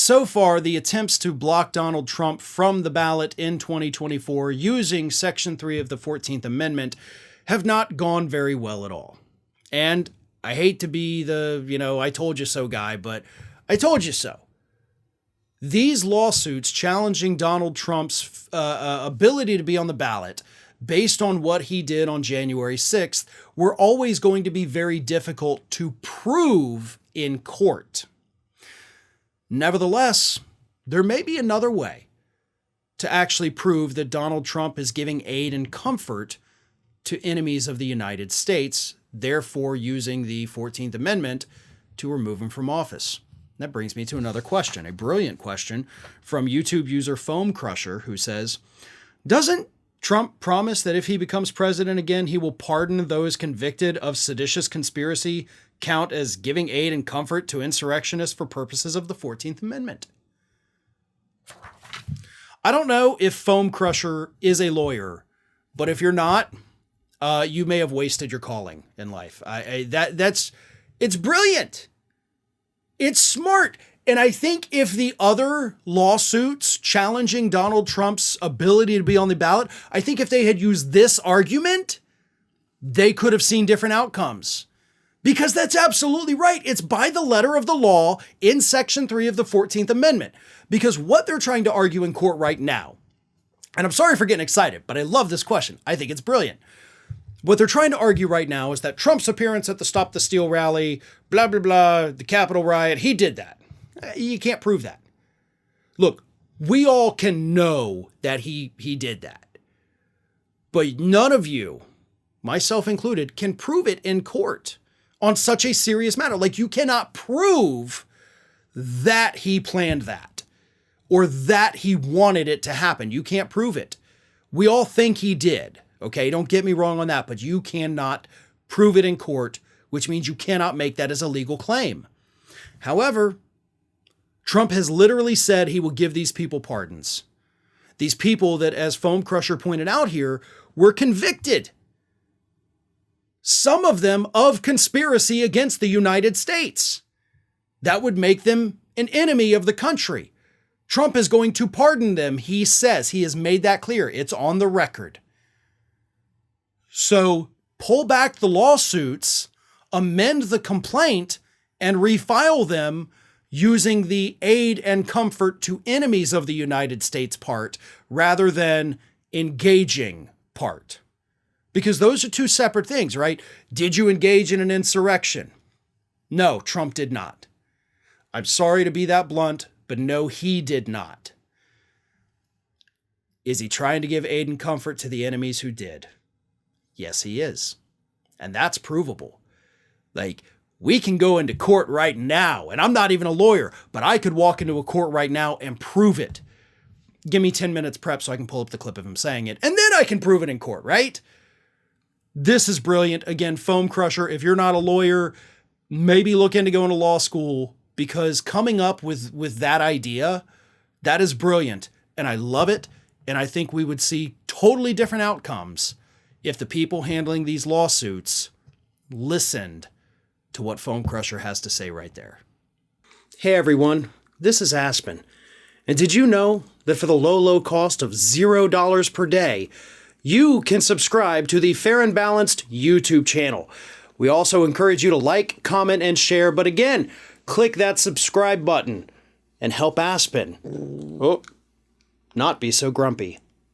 So far, the attempts to block Donald Trump from the ballot in 2024 using Section 3 of the 14th Amendment have not gone very well at all. And I hate to be the, I told you so guy, but I told you so. These lawsuits challenging Donald Trump's ability to be on the ballot based on what he did on January 6th were always going to be very difficult to prove in court. Nevertheless, there may be another way to actually prove that Donald Trump is giving aid and comfort to enemies of the United States, therefore using the 14th Amendment to remove him from office. That brings me to another question, a brilliant question from YouTube user Foam Crusher, who says, doesn't Trump promise that if he becomes president again, he will pardon those convicted of seditious conspiracy count as giving aid and comfort to insurrectionists for purposes of the 14th Amendment? I don't know if Foam Crusher is a lawyer, but if you're not, you may have wasted your calling in life. It's brilliant. It's smart. And I think if the other lawsuits challenging Donald Trump's ability to be on the ballot, I think if they had used this argument, they could have seen different outcomes. Because that's absolutely right. It's by the letter of the law in Section 3 of the 14th Amendment. Because what they're trying to argue in court right now, and I'm sorry for getting excited, but I love this question. I think it's brilliant. What they're trying to argue right now is that Trump's appearance at the Stop the Steal rally, blah, blah, blah, the Capitol Riot, he did that. You can't prove that. Look, we all can know that he did that. But none of you, myself included, can prove it in court on such a serious matter. Like, you cannot prove that he planned that or that he wanted it to happen. You can't prove it. We all think he did. Okay, don't get me wrong on that, but you cannot prove it in court, which means you cannot make that as a legal claim. However, Trump has literally said he will give these people pardons. These people that, as Foam Crusher pointed out here, were convicted. Some of them of conspiracy against the United States. That would make them an enemy of the country. Trump is going to pardon them, he says. He has made that clear. It's on the record. So pull back the lawsuits, amend the complaint, and refile them using the aid and comfort to enemies of the United States part rather than engaging part. Because those are two separate things, right? Did you engage in an insurrection? No, Trump did not. I'm sorry to be that blunt, but no, he did not. Is he trying to give aid and comfort to the enemies who did? Yes, he is. And that's provable. Like, we can go into court right now, and I'm not even a lawyer, but I could walk into a court right now and prove it. Give me 10 minutes prep so I can pull up the clip of him saying it, and then I can prove it in court, right? This is brilliant. Again, Foam Crusher, if you're not a lawyer, maybe look into going to law school, because coming up with that idea, that is brilliant, and I love it, and I think we would see totally different outcomes if the people handling these lawsuits listened to what Foam Crusher has to say right there. Hey everyone, this is Aspen. And did you know that for the low cost of $0 per day, you can subscribe to the Fair and Balanced YouTube channel? We also encourage you to like, comment, and share, but again, click that subscribe button and help Aspen not be so grumpy.